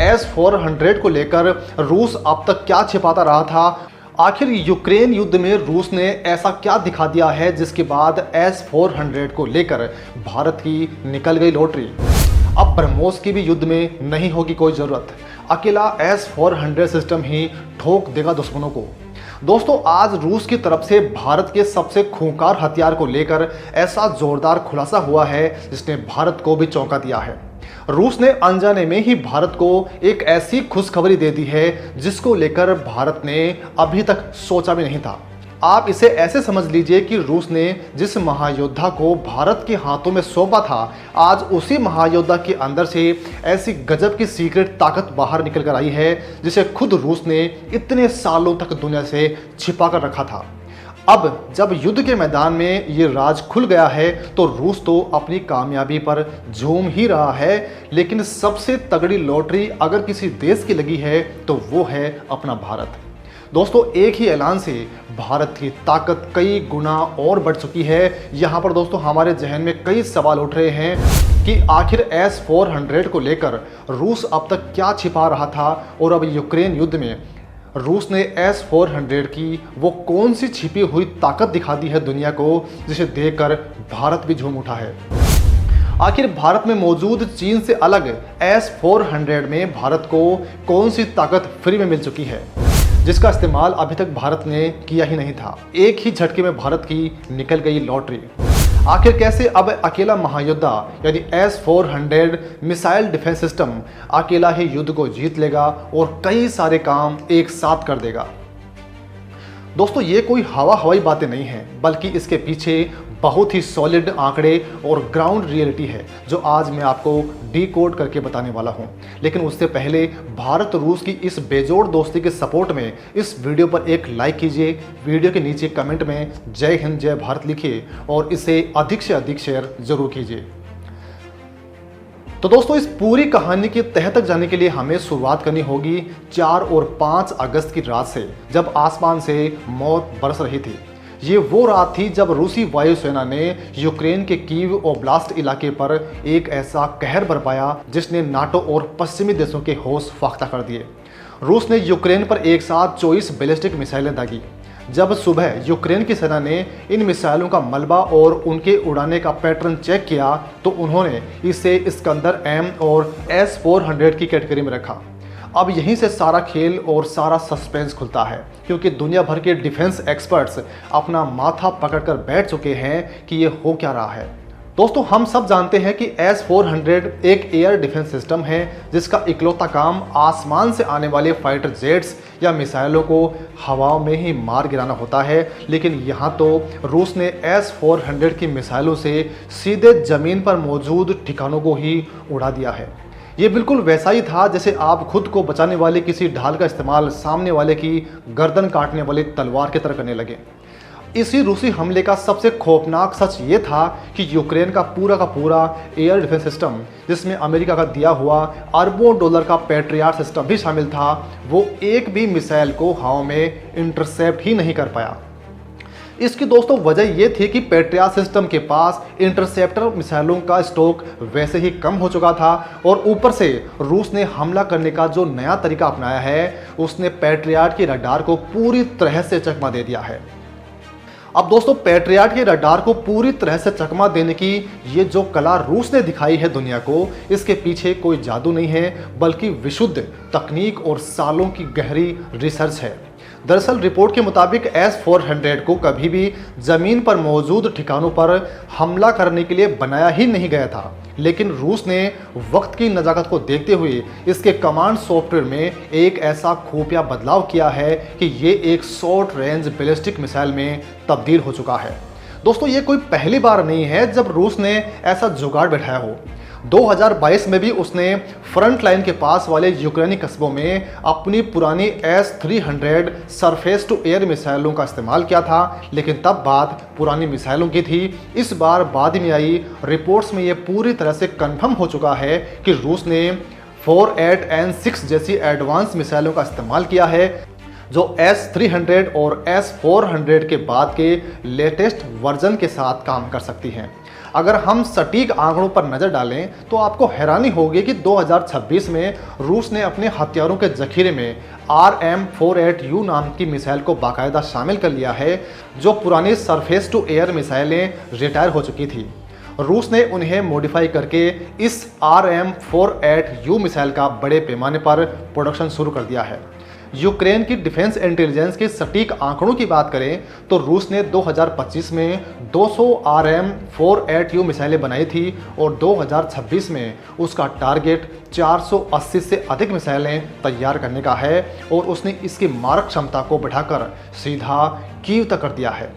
S-400 को लेकर रूस अब तक क्या छिपाता रहा था? आखिर यूक्रेन युद्ध में रूस ने ऐसा क्या दिखा दिया है जिसके बाद S-400 को लेकर भारत की निकल गई लॉटरी? अब ब्रह्मोस की भी युद्ध में नहीं होगी कोई ज़रूरत, अकेला S-400 सिस्टम ही ठोक देगा दुश्मनों को। दोस्तों, आज रूस की तरफ से भारत के सबसे खूंखार हथियार को लेकर ऐसा जोरदार खुलासा हुआ है जिसने भारत को भी चौंका दिया है। रूस ने अनजाने में ही भारत को एक ऐसी खुशखबरी दे दी है जिसको लेकर भारत ने अभी तक सोचा भी नहीं था। आप इसे ऐसे समझ लीजिए कि रूस ने जिस महायोद्धा को भारत के हाथों में सौंपा था, आज उसी महायोद्धा के अंदर से ऐसी गजब की सीक्रेट ताकत बाहर निकल कर आई है जिसे खुद रूस ने इतने सालों तक दुनिया से छिपा कर रखा था। अब जब युद्ध के मैदान में ये राज खुल गया है तो रूस तो अपनी कामयाबी पर झूम ही रहा है, लेकिन सबसे तगड़ी लॉटरी अगर किसी देश की लगी है तो वो है अपना भारत। दोस्तों, एक ही ऐलान से भारत की ताकत कई गुना और बढ़ चुकी है। यहाँ पर दोस्तों हमारे जहन में कई सवाल उठ रहे हैं कि आखिर S-400 को लेकर रूस अब तक क्या छिपा रहा था और अब यूक्रेन युद्ध में रूस ने S-400 की वो कौन सी छिपी हुई ताकत दिखा दी है दुनिया को जिसे देखकर भारत भी झूम उठा है। आखिर भारत में मौजूद चीन से अलग S-400 में भारत को कौन सी ताकत फ्री में मिल चुकी है जिसका इस्तेमाल अभी तक भारत ने किया ही नहीं था। एक ही झटके में भारत की निकल गई लॉटरी। आखिर कैसे अब अकेला महायोद्धा यानी S-400 मिसाइल डिफेंस सिस्टम अकेला ही युद्ध को जीत लेगा और कई सारे काम एक साथ कर देगा। दोस्तों, ये कोई हवाई बातें नहीं है, बल्कि इसके पीछे बहुत ही सॉलिड आंकड़े और ग्राउंड रियलिटी है जो आज मैं आपको डीकोड करके बताने वाला हूं। लेकिन उससे पहले भारत रूस की इस बेजोड़ दोस्ती के सपोर्ट में इस वीडियो पर एक लाइक कीजिए, वीडियो के नीचे कमेंट में जय हिंद जय भारत लिखिए और इसे अधिक से अधिक शेयर जरूर कीजिए। तो दोस्तों, इस पूरी कहानी की तह तक जाने के लिए हमें शुरुआत करनी होगी 4 और 5 अगस्त की रात से, जब आसमान से मौत बरस रही थी। ये वो रात थी जब रूसी वायुसेना ने यूक्रेन के कीव ओब्लास्ट इलाके पर एक ऐसा कहर बरपाया जिसने नाटो और पश्चिमी देशों के होश फाख्ता कर दिए। रूस ने यूक्रेन पर एक साथ 24 बैलिस्टिक मिसाइलें दागी। जब सुबह यूक्रेन की सेना ने इन मिसाइलों का मलबा और उनके उड़ाने का पैटर्न चेक किया तो उन्होंने इसे इस्कंदर M और S-400 की कैटेगरी में रखा। अब यहीं से सारा खेल और सारा सस्पेंस खुलता है, क्योंकि दुनिया भर के डिफेंस एक्सपर्ट्स अपना माथा पकड़कर बैठ चुके हैं कि ये हो क्या रहा है। दोस्तों, हम सब जानते हैं कि S-400 एक एयर डिफेंस सिस्टम है जिसका इकलौता काम आसमान से आने वाले फाइटर जेट्स या मिसाइलों को हवाओं में ही मार गिराना होता है। लेकिन यहाँ तो रूस ने S-400 की मिसाइलों से सीधे ज़मीन पर मौजूद ठिकानों को ही उड़ा दिया है। ये बिल्कुल वैसा ही था जैसे आप खुद को बचाने वाले किसी ढाल का इस्तेमाल सामने वाले की गर्दन काटने वाली तलवार की तरह करने लगे। इसी रूसी हमले का सबसे खौफनाक सच ये था कि यूक्रेन का पूरा एयर डिफेंस सिस्टम, जिसमें अमेरिका का दिया हुआ अरबों डॉलर का पैट्रियट सिस्टम भी शामिल था, वो एक भी मिसाइल को हवा में इंटरसेप्ट ही नहीं कर पाया। इसकी दोस्तों वजह यह थी कि पैट्रियट सिस्टम के पास इंटरसेप्टर मिसाइलों का स्टॉक वैसे ही कम हो चुका था और ऊपर से रूस ने हमला करने का जो नया तरीका अपनाया है उसने पैट्रियट के रडार को पूरी तरह से चकमा दे दिया है। अब दोस्तों, पैट्रियट के रडार को पूरी तरह से चकमा देने की ये जो कला रूस ने दिखाई है दुनिया को, इसके पीछे कोई जादू नहीं है बल्कि विशुद्ध तकनीक और सालों की गहरी रिसर्च है। दरअसल रिपोर्ट के मुताबिक S-400 को कभी भी ज़मीन पर मौजूद ठिकानों पर हमला करने के लिए बनाया ही नहीं गया था, लेकिन रूस ने वक्त की नज़ाकत को देखते हुए इसके कमांड सॉफ्टवेयर में एक ऐसा खुफिया बदलाव किया है कि ये एक शॉर्ट रेंज बैलिस्टिक मिसाइल में तब्दील हो चुका है। दोस्तों, ये कोई पहली बार नहीं है जब रूस ने ऐसा जुगाड़ बैठाया हो। 2022 में भी उसने फ्रंट लाइन के पास वाले यूक्रेनी कस्बों में अपनी पुरानी S-300 सरफेस टू एयर मिसाइलों का इस्तेमाल किया था, लेकिन तब बात पुरानी मिसाइलों की थी। इस बार बाद में आई रिपोर्ट्स में ये पूरी तरह से कंफर्म हो चुका है कि रूस ने 4-8N6 जैसी एडवांस मिसाइलों का इस्तेमाल किया है जो S-300 और S-400 के बाद के लेटेस्ट वर्जन के साथ काम कर सकती हैं। अगर हम सटीक आंकड़ों पर नजर डालें तो आपको हैरानी होगी कि 2026 में रूस ने अपने हथियारों के जखीरे में RM-48U नाम की मिसाइल को बाकायदा शामिल कर लिया है, जो पुरानी सरफेस टू एयर मिसाइलें रिटायर हो चुकी थी। रूस ने उन्हें मॉडिफाई करके इस RM-48U मिसाइल का बड़े पैमाने पर प्रोडक्शन शुरू कर दिया है। यूक्रेन की डिफेंस इंटेलिजेंस के सटीक आंकड़ों की बात करें तो रूस ने 2025 में 200 RM-48U मिसाइलें बनाई थी और 2026 में उसका टारगेट 480 से अधिक मिसाइलें तैयार करने का है और उसने इसकी मारक क्षमता को बढ़ाकर सीधा कीव तक कर दिया है।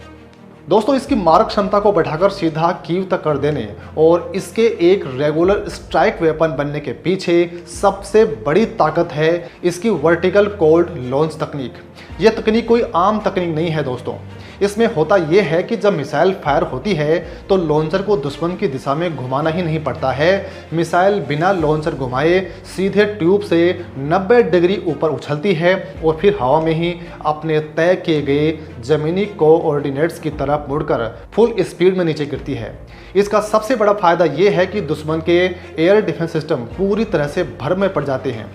दोस्तों, इसकी मारक क्षमता को बढ़ाकर सीधा कीव तक कर देने और इसके एक रेगुलर स्ट्राइक वेपन बनने के पीछे सबसे बड़ी ताकत है इसकी वर्टिकल कोल्ड लॉन्च तकनीक। यह तकनीक कोई आम तकनीक नहीं है दोस्तों। इसमें होता यह है कि जब मिसाइल फायर होती है तो लॉन्चर को दुश्मन की दिशा में घुमाना ही नहीं पड़ता है। मिसाइल बिना लॉन्चर घुमाए सीधे ट्यूब से 90 डिग्री ऊपर उछलती है और फिर हवा में ही अपने तय किए गए जमीनी कोऑर्डिनेट्स की तरफ मुड़कर फुल स्पीड में नीचे गिरती है। इसका सबसे बड़ा फायदा यह है कि दुश्मन के एयर डिफेंस सिस्टम पूरी तरह से भर में पड़ जाते हैं।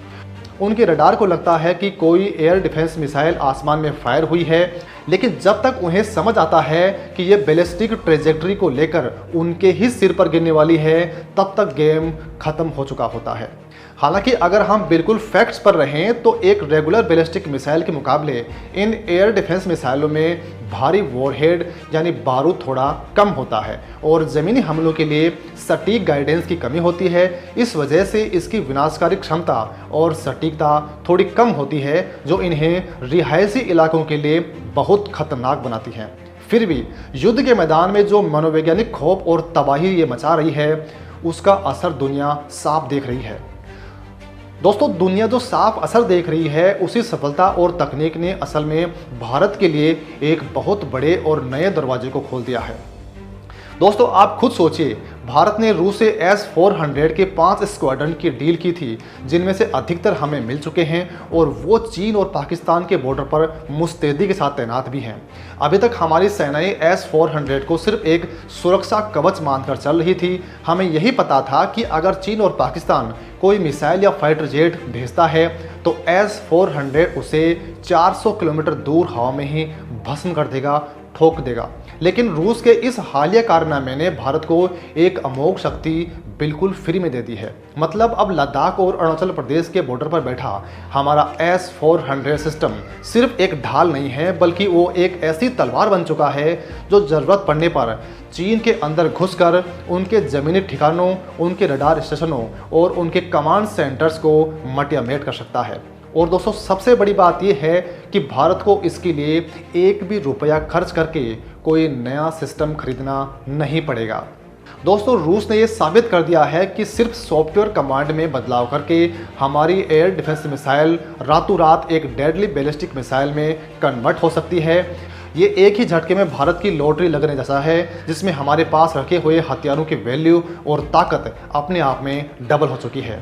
उनके रडार को लगता है कि कोई एयर डिफेंस मिसाइल आसमान में फायर हुई है, लेकिन जब तक उन्हें समझ आता है कि ये बैलिस्टिक ट्रेजेक्टरी को लेकर उनके ही सिर पर गिरने वाली है, तब तक गेम खत्म हो चुका होता है। हालांकि अगर हम बिल्कुल फैक्ट्स पर रहें तो एक रेगुलर बैलिस्टिक मिसाइल के मुकाबले इन एयर डिफेंस मिसाइलों में भारी वॉरहेड यानी बारूद थोड़ा कम होता है और ज़मीनी हमलों के लिए सटीक गाइडेंस की कमी होती है। इस वजह से इसकी विनाशकारी क्षमता और सटीकता थोड़ी कम होती है, जो इन्हें रिहायशी इलाकों के लिए बहुत खतरनाक बनाती है। फिर भी युद्ध के मैदान में जो मनोवैज्ञानिक खौफ और तबाही ये मचा रही है, उसका असर दुनिया साफ देख रही है। दोस्तों, दुनिया जो साफ असर देख रही है, उसी सफलता और तकनीक ने असल में भारत के लिए एक बहुत बड़े और नए दरवाजे को खोल दिया है। दोस्तों, आप खुद सोचिए, भारत ने रूस से S-400 के 5 स्क्वाड्रन की डील की थी, जिनमें से अधिकतर हमें मिल चुके हैं और वो चीन और पाकिस्तान के बॉर्डर पर मुस्तैदी के साथ तैनात भी हैं। अभी तक हमारी सेनाएं S-400 को सिर्फ एक सुरक्षा कवच मानकर चल रही थी। हमें यही पता था कि अगर चीन और पाकिस्तान कोई मिसाइल या फाइटर जेट भेजता है तो S-400 उसे 400 किलोमीटर दूर हवा में ही भस्म कर देगा, ठोक देगा। लेकिन रूस के इस हालिया कारनामे ने भारत को एक अमोघ शक्ति बिल्कुल फ्री में दे दी है। मतलब अब लद्दाख और अरुणाचल प्रदेश के बॉर्डर पर बैठा हमारा S-400 सिस्टम सिर्फ एक ढाल नहीं है, बल्कि वो एक ऐसी तलवार बन चुका है जो ज़रूरत पड़ने पर चीन के अंदर घुसकर उनके ज़मीनी ठिकानों, उनके रडार स्टेशनों और उनके कमांड सेंटर्स को मटियामेट कर सकता है। और दोस्तों, सबसे बड़ी बात यह है कि भारत को इसके लिए एक भी रुपया खर्च करके कोई नया सिस्टम खरीदना नहीं पड़ेगा। दोस्तों, रूस ने यह साबित कर दिया है कि सिर्फ सॉफ्टवेयर कमांड में बदलाव करके हमारी एयर डिफेंस मिसाइल रातों रात एक डेडली बैलिस्टिक मिसाइल में कन्वर्ट हो सकती है। ये एक ही झटके में भारत की लॉटरी लगने जैसा है, जिसमें हमारे पास रखे हुए हथियारों की वैल्यू और ताकत अपने आप में डबल हो चुकी है।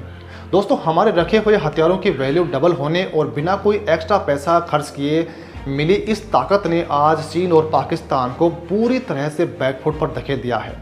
दोस्तों, हमारे रखे हुए हथियारों की वैल्यू डबल होने और बिना कोई एक्स्ट्रा पैसा खर्च किए मिली इस ताकत ने आज चीन और पाकिस्तान को पूरी तरह से बैकफुट पर धकेल दिया है।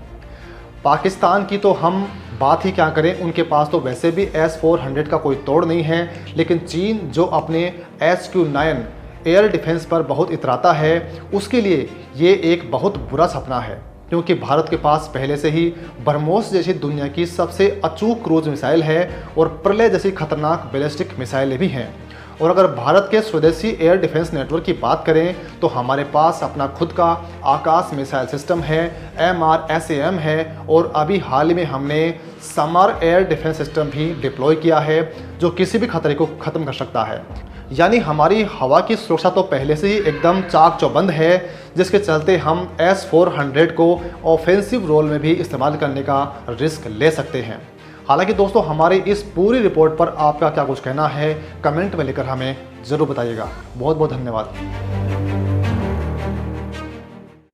पाकिस्तान की तो हम बात ही क्या करें, उनके पास तो वैसे भी S-400 का कोई तोड़ नहीं है। लेकिन चीन जो अपने HQ-9 एयर डिफेंस पर बहुत इतराता है, उसके लिए ये एक बहुत बुरा सपना है, क्योंकि भारत के पास पहले से ही ब्रह्मोस जैसी दुनिया की सबसे अचूक क्रूज मिसाइल है और प्रलय जैसी खतरनाक बैलिस्टिक मिसाइलें भी हैं। और अगर भारत के स्वदेशी एयर डिफेंस नेटवर्क की बात करें तो हमारे पास अपना खुद का आकाश मिसाइल सिस्टम है, MRSAM है, और अभी हाल ही में हमने समर एयर डिफेंस सिस्टम भी डिप्लॉय किया है, जो किसी भी खतरे को ख़त्म कर सकता है। यानी हमारी हवा की सुरक्षा तो पहले से ही एकदम चाक चौबंद है, जिसके चलते हम S-400 को ऑफेंसिव रोल में भी इस्तेमाल करने का रिस्क ले सकते हैं। हालांकि दोस्तों, हमारी इस पूरी रिपोर्ट पर आपका क्या कुछ कहना है, कमेंट में लेकर हमें ज़रूर बताइएगा। बहुत बहुत धन्यवाद।